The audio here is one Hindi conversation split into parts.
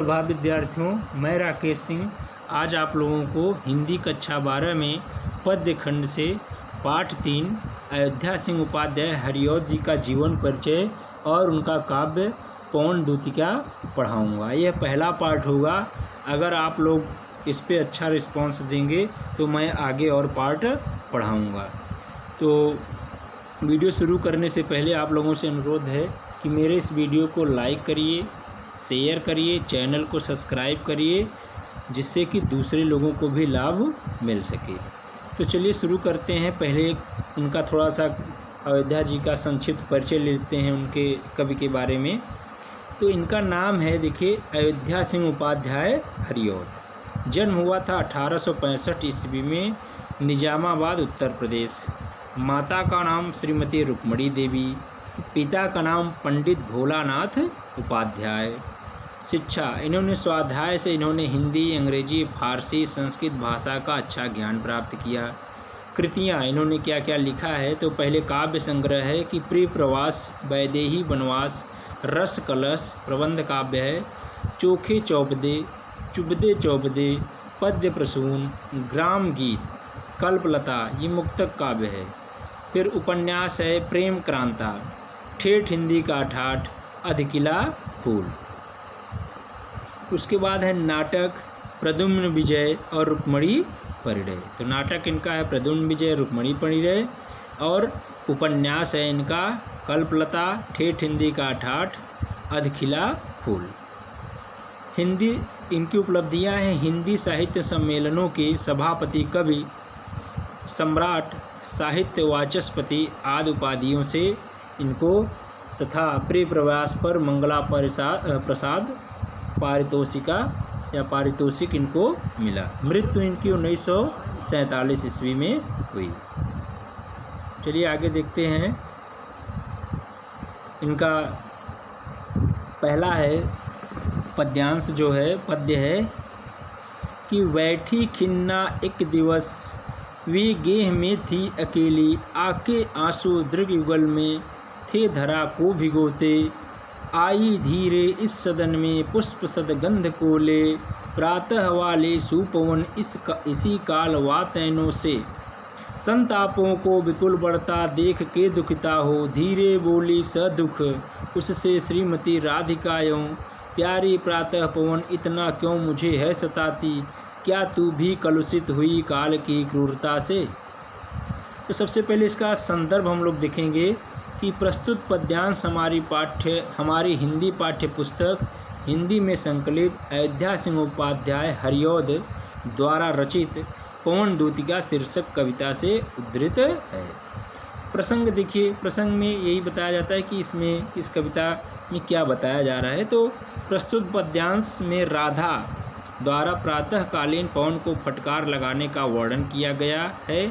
प्रभात विद्यार्थियों, मैं राकेश सिंह आज आप लोगों को हिंदी कक्षा 12 में पद्य खंड से पाठ 3 अयोध्या सिंह उपाध्याय हरिऔध जी का जीवन परिचय और उनका काव्य पवन दूतिका पढ़ाऊंगा। यह पहला पाठ होगा। अगर आप लोग इस पे अच्छा रिस्पांस देंगे तो मैं आगे और पाठ पढ़ाऊंगा। तो वीडियो शुरू करने से पहले आप लोगों से अनुरोध है कि मेरे इस वीडियो को लाइक करिए, शेयर करिए, चैनल को सब्सक्राइब करिए, जिससे कि दूसरे लोगों को भी लाभ मिल सके। तो चलिए शुरू करते हैं। पहले उनका थोड़ा सा अयोध्या जी का संक्षिप्त परिचय लेते हैं उनके कवि के बारे में। तो इनका नाम है, देखिए, अयोध्या सिंह उपाध्याय हरिऔध। जन्म हुआ था 1865 ईस्वी में निजामाबाद, उत्तर प्रदेश। माता का नाम श्रीमती रुक्मणी देवी, पिता का नाम पंडित भोलानाथ उपाध्याय। शिक्षा, इन्होंने स्वाध्याय से इन्होंने हिंदी, अंग्रेजी, फारसी, संस्कृत भाषा का अच्छा ज्ञान प्राप्त किया। कृतियाँ इन्होंने क्या क्या लिखा है, तो पहले काव्य संग्रह है कि प्रिय प्रवास, वैदेही वनवास, रस कलश प्रबंध काव्य है, चोखे चौपदे, चुबदे चौपदे, पद्य प्रसून, ग्राम गीत, कल्पलता, ये मुक्तक काव्य है। फिर उपन्यास है प्रेम क्रांता, ठेठ हिंदी का ठाठ, अधकिला फूल। उसके बाद है नाटक प्रद्युम्न विजय और रुक्मणी परिणय। तो नाटक इनका है प्रद्युम्न विजय, रुक्मणी परिणय। और उपन्यास है इनका कल्पलता, ठेठ हिंदी का ठाठ, अधखिला फूल। हिंदी इनकी उपलब्धियां हैं हिंदी साहित्य सम्मेलनों के सभापति, कवि सम्राट, साहित्य वाचस्पति आदि उपाधियों से इनको, तथा प्रिय प्रवास पर मंगला प्रसाद पारितोषिका या पारितोषिक इनको मिला। मृत्यु इनकी 1947 ईस्वी में हुई। चलिए आगे देखते हैं। इनका पहला है पद्यांश, जो है पद्य है कि बैठी खिन्ना एक दिवस, वे गेह में थी अकेली, आके आंसू दृग युगल में थे धरा को भिगोते। आई धीरे इस सदन में पुष्प सदगंध को ले, प्रातः वाले सुपवन इसी काल वातैनों से। संतापों को विपुल बढ़ता देख के दुखिता हो, धीरे बोली सदुख उससे श्रीमती राधिकायों। प्यारी प्रातः पवन इतना क्यों मुझे है सताती, क्या तू भी कलुषित हुई काल की क्रूरता से। तो सबसे पहले इसका संदर्भ हम लोग देखेंगे कि प्रस्तुत पद्यांश हमारी हिंदी पाठ्य पुस्तक हिंदी में संकलित अयोध्या सिंह उपाध्याय हरिऔध द्वारा रचित पवन दूतिका शीर्षक कविता से उद्धृत है। प्रसंग देखिए, प्रसंग में यही बताया जाता है कि इसमें इस कविता में क्या बताया जा रहा है। तो प्रस्तुत पद्यांश में राधा द्वारा प्रातःकालीन पवन को फटकार लगाने का वर्णन किया गया है।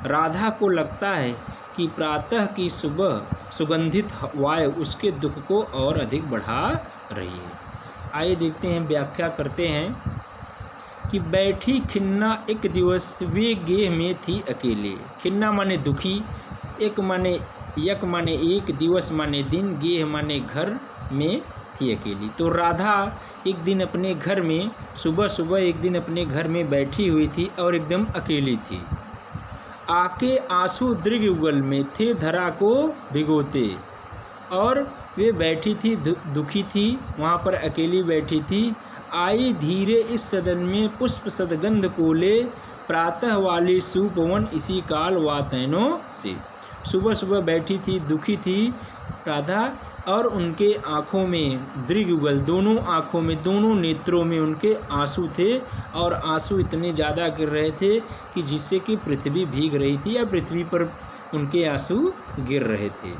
राधा को लगता है कि प्रातः की सुबह सुगंधित वायु उसके दुख को और अधिक बढ़ा रही है। आइए देखते हैं, व्याख्या करते हैं कि बैठी खिन्ना एक दिवस, वे गेह में थी अकेले। खिन्ना माने दुखी, एक माने एक, दिवस माने दिन, गेह माने घर में थी अकेली। तो राधा एक दिन अपने घर में सुबह एक दिन अपने घर में बैठी हुई थी और एकदम अकेली थी। आके आंसू दृग युगल में थे धरा को भिगोते, और वे बैठी थी, दुखी थी, वहाँ पर अकेली बैठी थी। आई धीरे इस सदन में पुष्प सदगंध को ले, प्रातः वाली सुपवन इसी काल वातैनों से। सुबह बैठी थी, दुखी थी राधा, और उनके आँखों में दृग्युगल, दोनों आँखों में, दोनों नेत्रों में उनके आंसू थे, और आंसू इतने ज़्यादा गिर रहे थे कि जिससे कि पृथ्वी भीग रही थी या पृथ्वी पर उनके आंसू गिर रहे थे।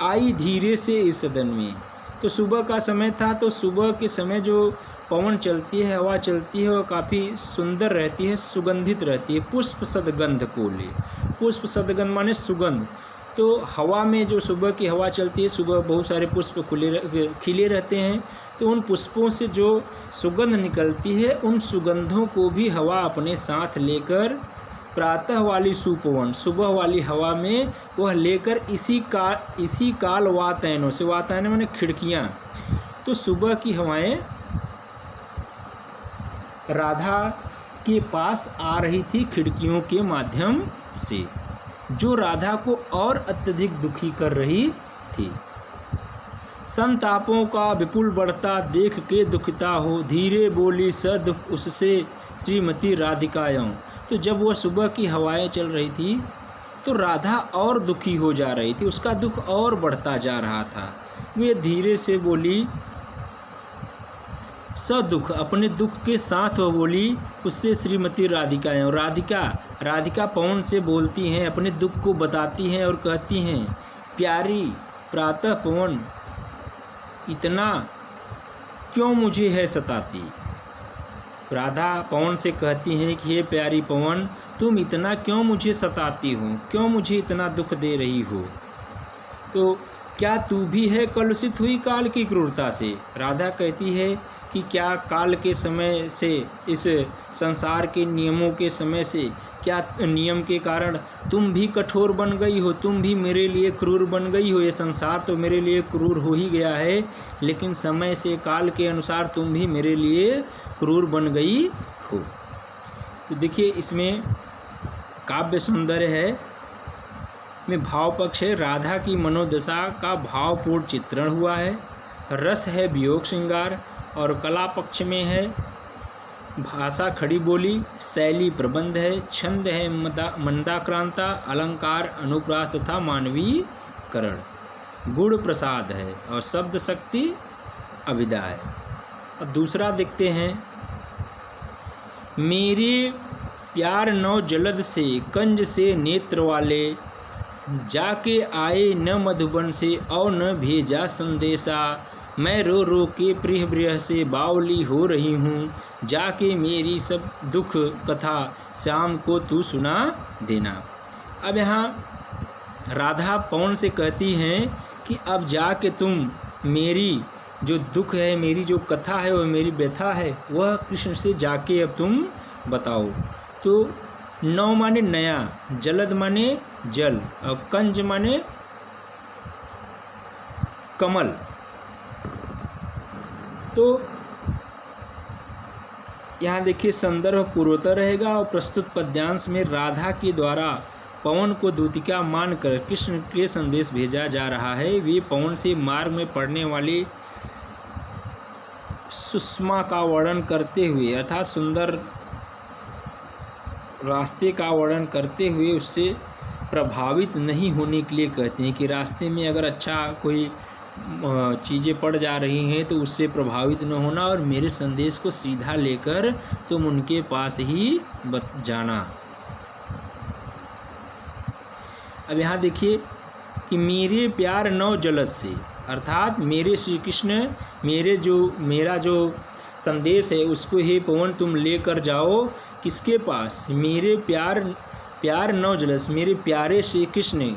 आई धीरे से इस सदन में, तो सुबह का समय था। तो सुबह के समय जो पवन चलती है, हवा चलती है, वो काफ़ी सुंदर रहती है, सुगंधित रहती है। पुष्प सदगंध को ले, पुष्प सदगंध माने सुगंध। तो हवा में जो सुबह की हवा चलती है, सुबह बहुत सारे पुष्प खिले रहते हैं, तो उन पुष्पों से जो सुगंध निकलती है, उन सुगंधों को भी हवा अपने साथ लेकर प्रातः वाली सुपवन, सुबह वाली हवा में वह लेकर इसी काल वातैनों से, वातैन माने खिड़कियाँ, तो सुबह की हवाएं राधा के पास आ रही थी खिड़कियों के माध्यम से, जो राधा को और अत्यधिक दुखी कर रही थी। संतापों का विपुल बढ़ता देख के दुखिता हो, धीरे बोली सदुख उससे श्रीमती राधिकायं। तो जब वह सुबह की हवाएं चल रही थी तो राधा और दुखी हो जा रही थी, उसका दुख और बढ़ता जा रहा था। वे धीरे से बोली सदुख, अपने दुख के साथ वह बोली उससे श्रीमती राधिकायं। राधिका पवन से बोलती हैं, अपने दुख को बताती हैं और कहती हैं, प्यारी प्रातः पवन इतना क्यों मुझे है सताती। राधा पवन से कहती हैं कि हे प्यारी पवन, तुम इतना क्यों मुझे सताती हो, क्यों मुझे इतना दुख दे रही हो। तो क्या तू भी है कलुषित हुई काल की क्रूरता से। राधा कहती है कि क्या काल के समय से, इस संसार के नियमों के समय से, क्या नियम के कारण तुम भी कठोर बन गई हो, तुम भी मेरे लिए क्रूर बन गई हो। ये संसार तो मेरे लिए क्रूर हो ही गया है, लेकिन समय से, काल के अनुसार तुम भी मेरे लिए क्रूर बन गई हो। तो देखिए इसमें काव्य सौंदर्य है, में भाव पक्ष है, राधा की मनोदशा का भावपूर्ण चित्रण हुआ है, रस है वियोग श्रृंगार, और कला पक्ष में है भाषा खड़ी बोली, शैली प्रबंध है, छंद है मंदाक्रांता, अलंकार अनुप्रास तथा मानवीकरण, गुण प्रसाद है और शब्द शक्ति अभिदा है। और दूसरा देखते हैं, मेरे प्यार नौ जलद से कंज से नेत्र वाले, जाके आए न मधुबन से और न भेजा संदेशा, मैं रो रो के प्रिय ब्रिय से बावली हो रही हूँ, जाके मेरी सब दुख कथा श्याम को तू सुना देना। अब यहाँ राधा पवन से कहती हैं कि अब जाके तुम मेरी जो दुख है, मेरी जो कथा है, वह मेरी व्यथा है, वह कृष्ण से जाके अब तुम बताओ। तो नौ माने नया, जलद माने जल, और कंज माने कमल। तो यहाँ देखिए संदर्भ पूर्वोत्तर रहेगा और प्रस्तुत पद्यांश में राधा के द्वारा पवन को दूतिका मानकर कृष्ण के संदेश भेजा जा रहा है। वे पवन से मार्ग में पड़ने वाली सुषमा का वर्णन करते हुए, अर्थात सुंदर रास्ते का वर्णन करते हुए उससे प्रभावित नहीं होने के लिए कहते हैं कि रास्ते में अगर अच्छा कोई चीज़ें पड़ जा रही हैं तो उससे प्रभावित न होना, और मेरे संदेश को सीधा लेकर तुम उनके पास ही जाना। अब यहाँ देखिए कि मेरे प्यार नौ जलद से, अर्थात मेरे श्री कृष्ण, मेरा जो संदेश है उसको हे पवन तुम लेकर जाओ किसके पास, मेरे प्यार नौ जलद, मेरे प्यारे श्री कृष्ण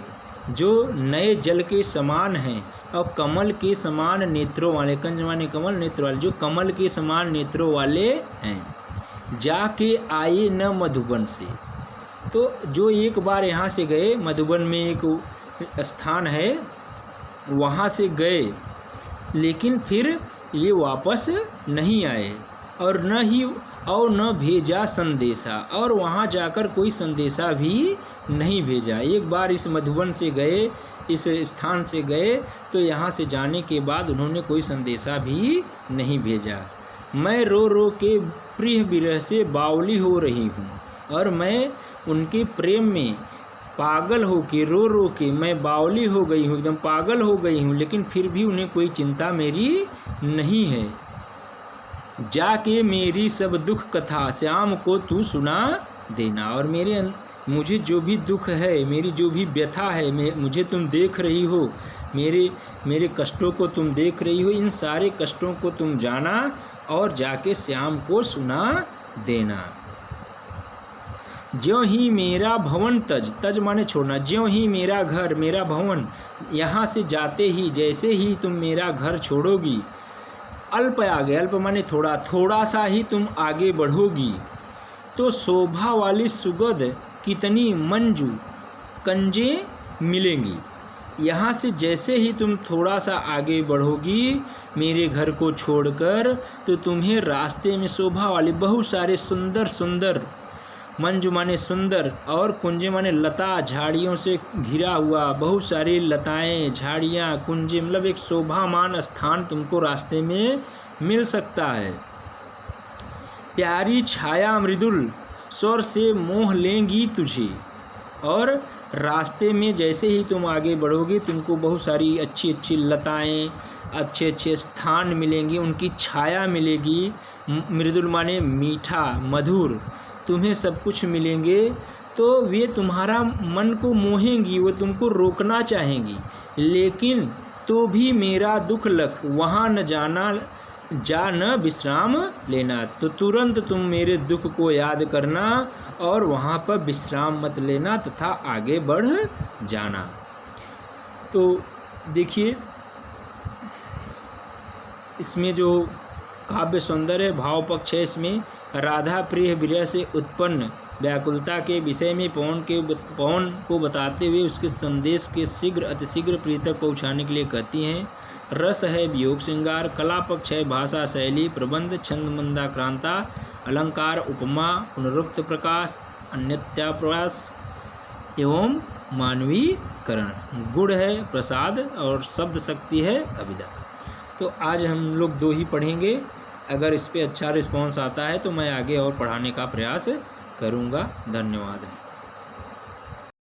जो नए जल के समान हैं और कमल के समान नेत्रों वाले, कंज माने कमल, नेत्र वाले, जो कमल के समान नेत्रों वाले हैं, जाके आए न मधुबन से। तो जो एक बार यहाँ से गए, मधुबन में एक स्थान है, वहाँ से गए, लेकिन फिर ये वापस नहीं आए और न भेजा संदेशा, और वहाँ जाकर कोई संदेशा भी नहीं भेजा। एक बार इस मधुबन से गए, इस स्थान से गए, तो यहाँ से जाने के बाद उन्होंने कोई संदेशा भी नहीं भेजा। मैं रो रो के प्रिय विरह से बावली हो रही हूँ, और मैं उनके प्रेम में पागल हो के, रो रो के मैं बावली हो गई हूँ, एकदम पागल हो गई हूँ, लेकिन फिर भी उन्हें कोई चिंता मेरी नहीं है। जाके मेरी सब दुख कथा श्याम को तू सुना देना, और मुझे जो भी दुख है, मेरी जो भी व्यथा है, मुझे तुम देख रही हो, मेरे कष्टों को तुम देख रही हो, इन सारे कष्टों को तुम जाना और जाके श्याम को सुना देना। ज्यों ही मेरा भवन तज माने छोड़ना, ज्यों ही मेरा घर, मेरा भवन, यहाँ से जाते ही, जैसे ही तुम मेरा घर छोड़ोगी, अल्प आगे, अल्प माने थोड़ा, थोड़ा सा ही तुम आगे बढ़ोगी, तो शोभा वाली सुगंध कितनी मंजू कंजे मिलेंगी। यहाँ से जैसे ही तुम थोड़ा सा आगे बढ़ोगी मेरे घर को छोड़कर, तो तुम्हें रास्ते में शोभा वाले बहुत सारे सुंदर सुंदर, मंजू माने सुंदर और कुंजे माने लता झाड़ियों से घिरा हुआ बहुत सारी लताएं, झाड़ियाँ, कुंजे, मतलब एक शोभामान स्थान तुमको रास्ते में मिल सकता है। प्यारी छाया मृदुल स्वर से मोह लेंगी तुझे, और रास्ते में जैसे ही तुम आगे बढ़ोगे तुमको बहुत सारी अच्छी अच्छी लताएं, अच्छे अच्छे स्थान मिलेंगे, उनकी छाया मिलेगी। मृदुल माने मीठा, मधुर, तुम्हें सब कुछ मिलेंगे, तो वे तुम्हारा मन को मोहेंगी, वो तुमको रोकना चाहेंगी, लेकिन तो भी मेरा दुख लख वहाँ न जाना, जा न विश्राम लेना। तो तुरंत तुम मेरे दुख को याद करना और वहाँ पर विश्राम मत लेना तथा आगे बढ़ जाना। तो देखिए इसमें जो काव्य सौंदर्य भाव पक्ष है, इसमें राधा प्रिय विरह से उत्पन्न व्याकुलता के विषय में पवन को बताते हुए उसके संदेश के शीघ्र अतिशीघ्र प्रिय तक पहुँचाने के लिए कहती हैं। रस है वियोग श्रृंगार, कला पक्ष है भाषा शैली, प्रबंध छंद मंदाक्रांता, अलंकार उपमा, पुनरुक्त प्रकाश, अन्यत्याप्रवास एवं मानवीकरण, गुण है प्रसाद और शब्द शक्ति है अभिधा। तो आज हम लोग 2 ही पढ़ेंगे। अगर इस पे अच्छा रिस्पॉन्स आता है तो मैं आगे और पढ़ाने का प्रयास करूँगा। धन्यवाद।